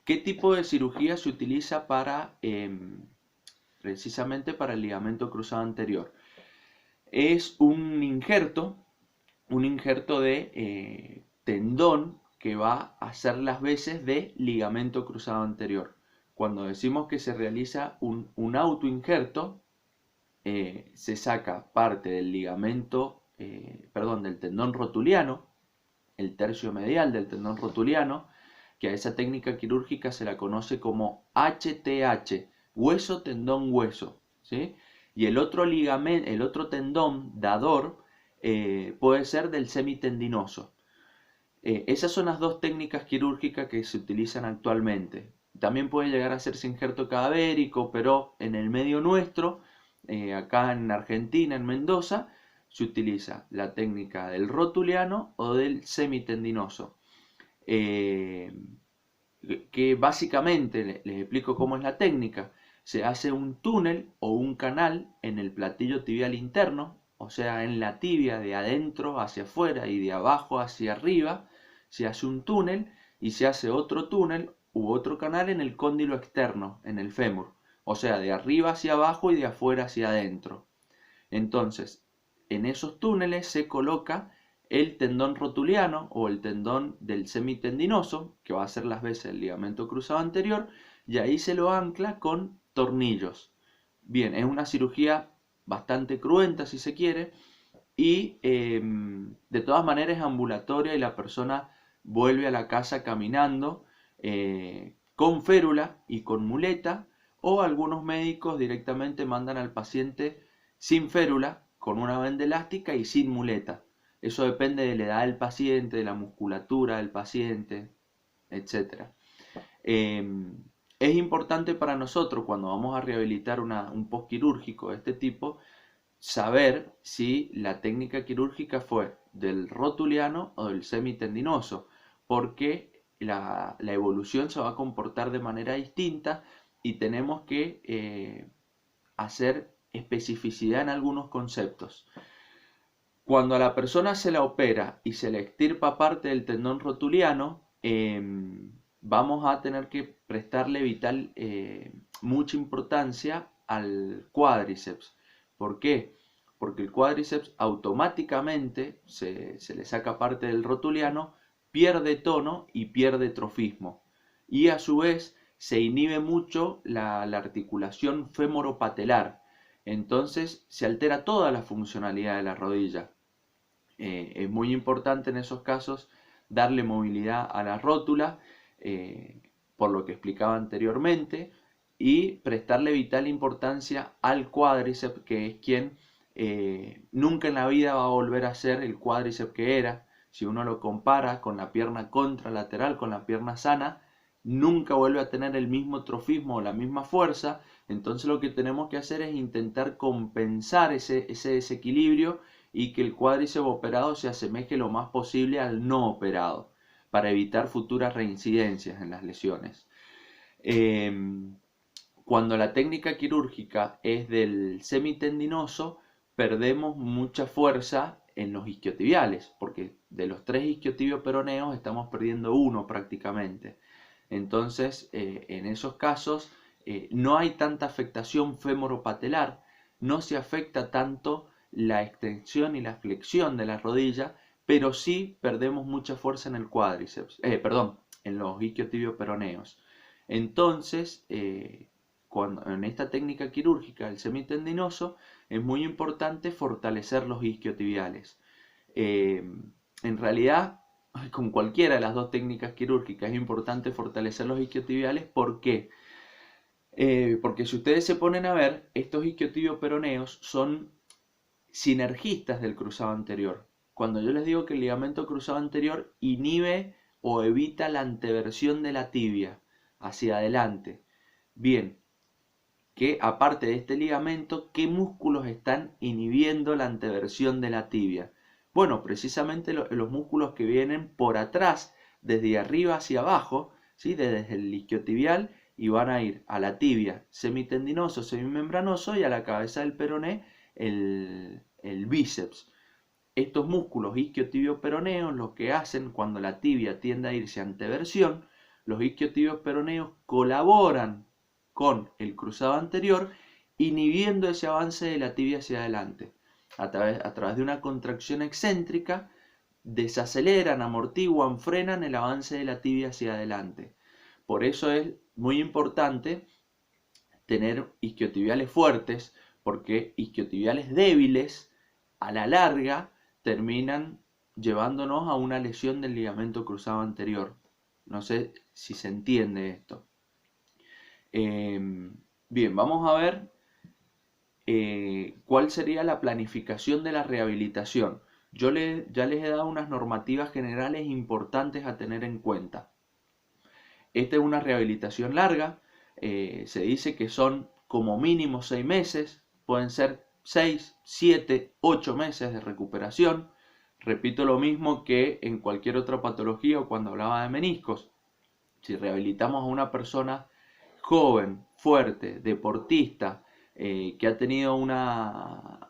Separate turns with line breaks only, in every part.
¿Qué tipo de cirugía se utiliza para, precisamente para el ligamento cruzado anterior? Es un injerto de tendón que va a hacer las veces de ligamento cruzado anterior. Cuando decimos que se realiza un autoinjerto, se saca parte del ligamento, perdón, del tendón rotuliano, el tercio medial del tendón rotuliano, que a esa técnica quirúrgica se la conoce como HTH, hueso, tendón, hueso, ¿sí? Y el otro ligamento, el otro tendón dador puede ser del semitendinoso. Esas son las dos técnicas quirúrgicas que se utilizan actualmente. También puede llegar a hacerse injerto cadavérico, pero en el medio nuestro, acá en Argentina, en Mendoza, se utiliza la técnica del rotuliano o del semitendinoso. Eh, que básicamente les explico cómo es la técnica. Se hace un túnel o un canal en el platillo tibial interno, o sea, en la tibia de adentro hacia afuera y de abajo hacia arriba, se hace un túnel y se hace otro túnel u otro canal en el cóndilo externo, en el fémur, o sea, de arriba hacia abajo y de afuera hacia adentro. Entonces, en esos túneles se coloca el tendón rotuliano o el tendón del semitendinoso, que va a ser las veces el ligamento cruzado anterior, y ahí se lo ancla con tornillos. Bien, es una cirugía bastante cruenta si se quiere, y de todas maneras es ambulatoria y la persona vuelve a la casa caminando con férula y con muleta, o algunos médicos directamente mandan al paciente sin férula, con una venda elástica y sin muleta. Eso depende de la edad del paciente, de la musculatura del paciente, etcétera. Es importante para nosotros cuando vamos a rehabilitar un postquirúrgico de este tipo saber si la técnica quirúrgica fue del rotuliano o del semitendinoso, porque la evolución se va a comportar de manera distinta y tenemos que hacer especificidad en algunos conceptos. Cuando a la persona se la opera y se le extirpa parte del tendón rotuliano, vamos a tener que prestarle mucha importancia al cuádriceps. ¿Por qué? Porque el cuádriceps automáticamente se le saca parte del rotuliano, pierde tono y pierde trofismo. Y a su vez se inhibe mucho la articulación femoropatelar. Entonces se altera toda la funcionalidad de la rodilla. Es muy importante en esos casos darle movilidad a la rótula, por lo que explicaba anteriormente, y prestarle vital importancia al cuádriceps, que es quien nunca en la vida va a volver a ser el cuádriceps que era. Si uno lo compara con la pierna contralateral, con la pierna sana, nunca vuelve a tener el mismo trofismo o la misma fuerza. Entonces lo que tenemos que hacer es intentar compensar ese desequilibrio y que el cuádriceps operado se asemeje lo más posible al no operado para evitar futuras reincidencias en las lesiones. Cuando la técnica quirúrgica es del semitendinoso, perdemos mucha fuerza en los isquiotibiales, porque de los 3 isquiotibioperoneos estamos perdiendo uno prácticamente. Entonces, en esos casos, no hay tanta afectación femoropatelar, no se afecta tanto la extensión y la flexión de la rodilla, pero sí perdemos mucha fuerza en el cuádriceps, perdón, en los isquiotibioperoneos. Entonces, en esta técnica quirúrgica del semitendinoso es muy importante fortalecer los isquiotibiales. En realidad, con cualquiera de las dos técnicas quirúrgicas es importante fortalecer los isquiotibiales. ¿Por qué? Porque si ustedes se ponen a ver, estos isquiotibioperoneos son sinergistas del cruzado anterior. Cuando yo les digo que el ligamento cruzado anterior inhibe o evita la anteversión de la tibia hacia adelante. Bien, que aparte de este ligamento, ¿qué músculos están inhibiendo la anteversión de la tibia? Bueno, precisamente los músculos que vienen por atrás, desde arriba hacia abajo, ¿sí? Desde el isquiotibial, y van a ir a la tibia semitendinoso, semimembranoso, y a la cabeza del peroné, el bíceps. Estos músculos isquiotibioperoneos lo que hacen cuando la tibia tiende a irse a anteversión, los isquiotibios peroneos colaboran con el cruzado anterior, inhibiendo ese avance de la tibia hacia adelante. A través de una contracción excéntrica, desaceleran, amortiguan, frenan el avance de la tibia hacia adelante. Por eso es muy importante tener isquiotibiales fuertes, porque isquiotibiales débiles a la larga terminan llevándonos a una lesión del ligamento cruzado anterior. No sé si se entiende esto. Bien, vamos a ver cuál sería la planificación de la rehabilitación. Ya les he dado unas normativas generales importantes a tener en cuenta. Esta es una rehabilitación larga. Se dice que son como mínimo 6 meses, pueden ser 6, 7, 8 meses de recuperación. Repito lo mismo que en cualquier otra patología o cuando hablaba de meniscos. Si rehabilitamos a una persona joven, fuerte, deportista, que ha tenido una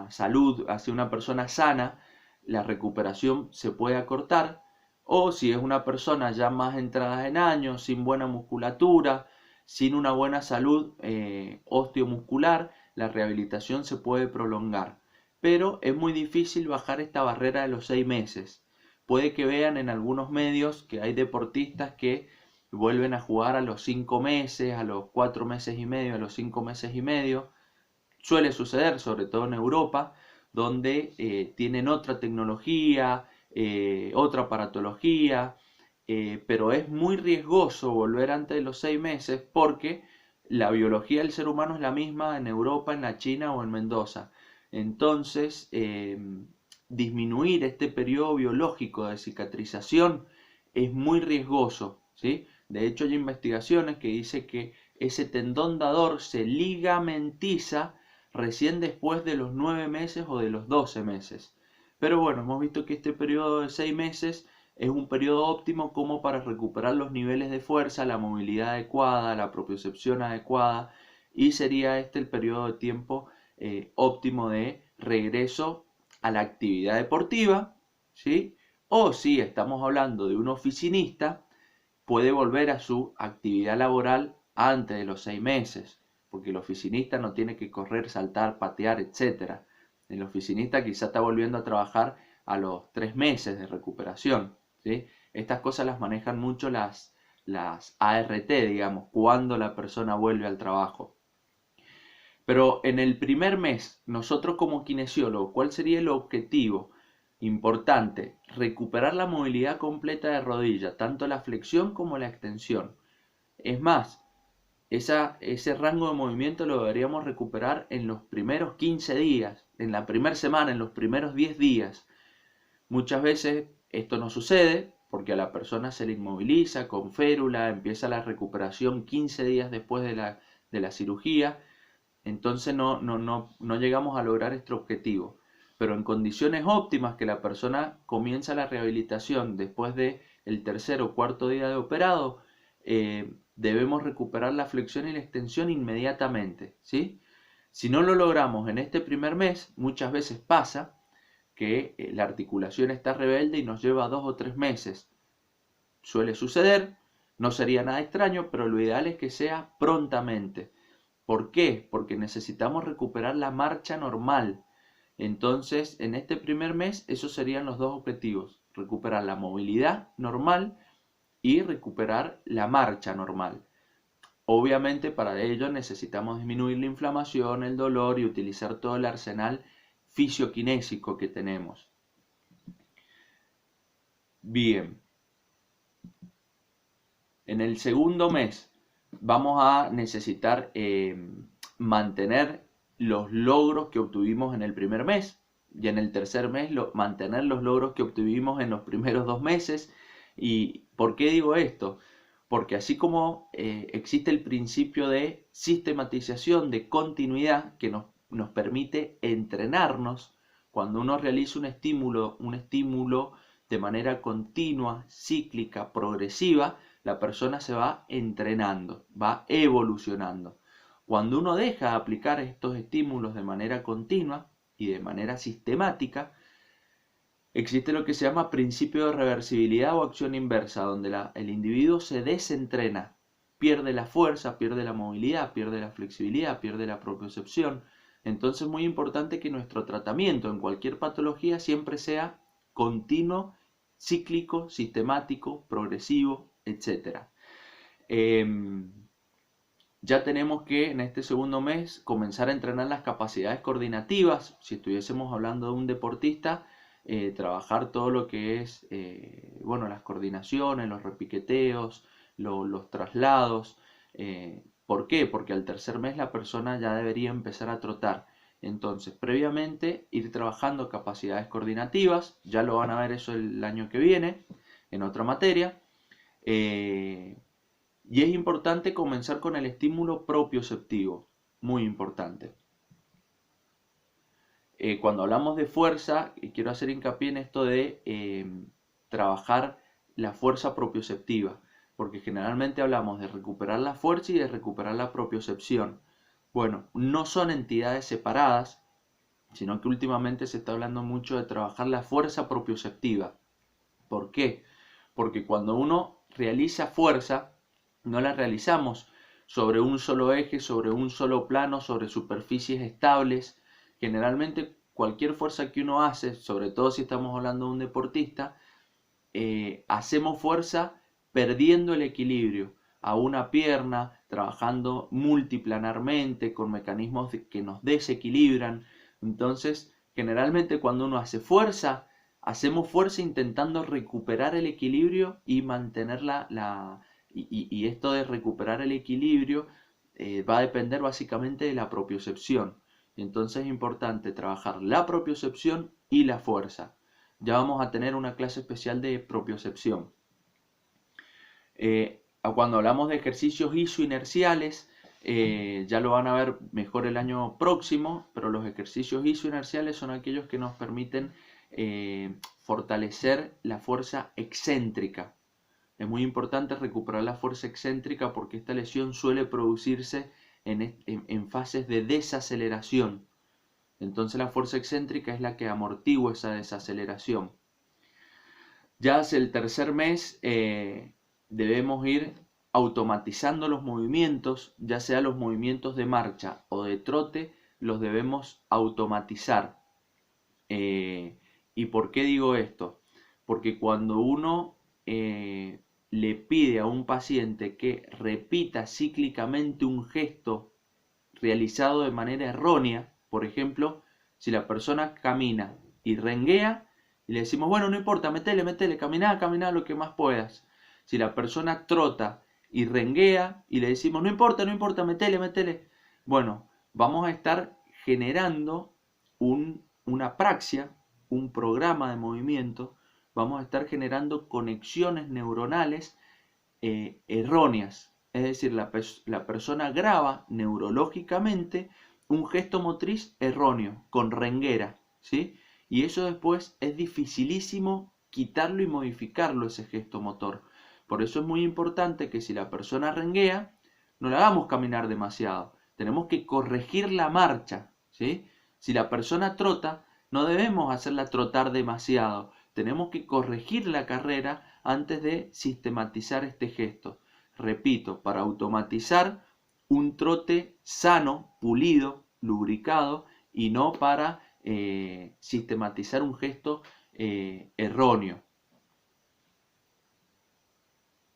salud hacia una persona sana, la recuperación se puede acortar. O si es una persona ya más entrada en años, sin buena musculatura, sin una buena salud osteomuscular, la rehabilitación se puede prolongar. Pero es muy difícil bajar esta barrera de los 6 meses. Puede que vean en algunos medios que hay deportistas que vuelven a jugar a los 5 meses, a los 4 meses y medio, a los 5 meses y medio. Suele suceder, sobre todo en Europa, donde tienen otra tecnología, otra aparatología, pero es muy riesgoso volver antes de los 6 meses porque la biología del ser humano es la misma en Europa, en la China o en Mendoza. Entonces, disminuir este periodo biológico de cicatrización es muy riesgoso, ¿sí? De hecho, hay investigaciones que dicen que ese tendón dador se ligamentiza recién después de los 9 meses o de los 12 meses. Pero bueno, hemos visto que este periodo de 6 meses es un periodo óptimo como para recuperar los niveles de fuerza, la movilidad adecuada, la propiocepción adecuada, y sería este el periodo de tiempo óptimo de regreso a la actividad deportiva, ¿sí? O si estamos hablando de un oficinista, puede volver a su actividad laboral antes de los 6 meses, porque el oficinista no tiene que correr, saltar, patear, etc. El oficinista quizá está volviendo a trabajar a los 3 meses de recuperación, ¿sí? Estas cosas las manejan mucho las ART, digamos, cuando la persona vuelve al trabajo. Pero en el primer mes, nosotros como kinesiólogos, ¿cuál sería el objetivo? Importante, recuperar la movilidad completa de rodilla, tanto la flexión como la extensión. Es más, ese rango de movimiento lo deberíamos recuperar en los primeros 15 días, en la primera semana, en los primeros 10 días. Muchas veces esto no sucede porque a la persona se le inmoviliza con férula, empieza la recuperación 15 días después de la cirugía. Entonces no llegamos a lograr este objetivo. Pero en condiciones óptimas, que la persona comienza la rehabilitación después del tercer o cuarto día de operado, debemos recuperar la flexión y la extensión inmediatamente, ¿sí? Si no lo logramos en este primer mes, muchas veces pasa que la articulación está rebelde y nos lleva 2 o 3 meses. Suele suceder, no sería nada extraño, pero lo ideal es que sea prontamente. ¿Por qué? Porque necesitamos recuperar la marcha normal. Entonces, en este primer mes, esos serían los dos objetivos: recuperar la movilidad normal y recuperar la marcha normal. Obviamente, para ello necesitamos disminuir la inflamación, el dolor y utilizar todo el arsenal fisioquinésico que tenemos. Bien. En el segundo mes vamos a necesitar mantener los logros que obtuvimos en el primer mes, y en el tercer mes mantener los logros que obtuvimos en los primeros 2 meses. ¿Y por qué digo esto? Porque así como existe el principio de sistematización, de continuidad, que nos permite entrenarnos, cuando uno realiza un estímulo de manera continua, cíclica, progresiva, la persona se va entrenando, va evolucionando. Cuando uno deja de aplicar estos estímulos de manera continua y de manera sistemática, Existe lo que se llama principio de reversibilidad o acción inversa, donde el individuo se desentrena, pierde la fuerza, pierde la movilidad, pierde la flexibilidad, pierde la propiocepción. Entonces es muy importante que nuestro tratamiento en cualquier patología siempre sea continuo, cíclico, sistemático, progresivo, etc. Ya tenemos que en este segundo mes comenzar a entrenar las capacidades coordinativas. Si estuviésemos hablando de un deportista, trabajar todo lo que es, bueno, las coordinaciones, los repiqueteos, los traslados. ¿Por qué? Porque al tercer mes la persona ya debería empezar a trotar. Entonces, previamente ir trabajando capacidades coordinativas, ya lo van a ver eso el año que viene en otra materia. Y es importante comenzar con el estímulo propioceptivo, muy importante. Cuando hablamos de fuerza, quiero hacer hincapié en esto de trabajar la fuerza propioceptiva, porque generalmente hablamos de recuperar la fuerza y de recuperar la propiocepción. Bueno, no son entidades separadas, sino que últimamente se está hablando mucho de trabajar la fuerza propioceptiva. ¿Por qué? Porque cuando uno realiza fuerza, no la realizamos sobre un solo eje, sobre un solo plano, sobre superficies estables. Generalmente cualquier fuerza que uno hace, sobre todo si estamos hablando de un deportista, hacemos fuerza perdiendo el equilibrio a una pierna, trabajando multiplanarmente con mecanismos que nos desequilibran. Entonces, generalmente cuando uno hace fuerza, hacemos fuerza intentando recuperar el equilibrio y mantener y esto de recuperar el equilibrio va a depender básicamente de la propiocepción. Entonces es importante trabajar la propiocepción y la fuerza. Ya vamos a tener una clase especial de propiocepción. Cuando hablamos de ejercicios isoinerciales, ya lo van a ver mejor el año próximo, pero los ejercicios isoinerciales son aquellos que nos permiten fortalecer la fuerza excéntrica. Es muy importante recuperar la fuerza excéntrica porque esta lesión suele producirse en fases de desaceleración. Entonces la fuerza excéntrica es la que amortigua esa desaceleración. Ya hacia el tercer mes debemos ir automatizando los movimientos, ya sea los movimientos de marcha o de trote, los debemos automatizar. ¿Y por qué digo esto? Porque cuando uno le pide a un paciente que repita cíclicamente un gesto realizado de manera errónea, por ejemplo, si la persona camina y renguea, y le decimos, bueno, no importa, metele, caminá lo que más puedas. Si la persona trota y renguea y le decimos, no importa, metele. Bueno, vamos a estar generando una praxia, un programa de movimiento, vamos a estar generando conexiones neuronales erróneas. Es decir, la persona graba neurológicamente un gesto motriz erróneo, con renguera, ¿sí? Y eso después es dificilísimo quitarlo y modificarlo, ese gesto motor. Por eso es muy importante que si la persona renguea, no la hagamos caminar demasiado. Tenemos que corregir la marcha, ¿sí? Si la persona trota, no debemos hacerla trotar demasiado. Tenemos que corregir la carrera antes de sistematizar este gesto. Repito, para automatizar un trote sano, pulido, lubricado y no para sistematizar un gesto erróneo.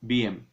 Bien,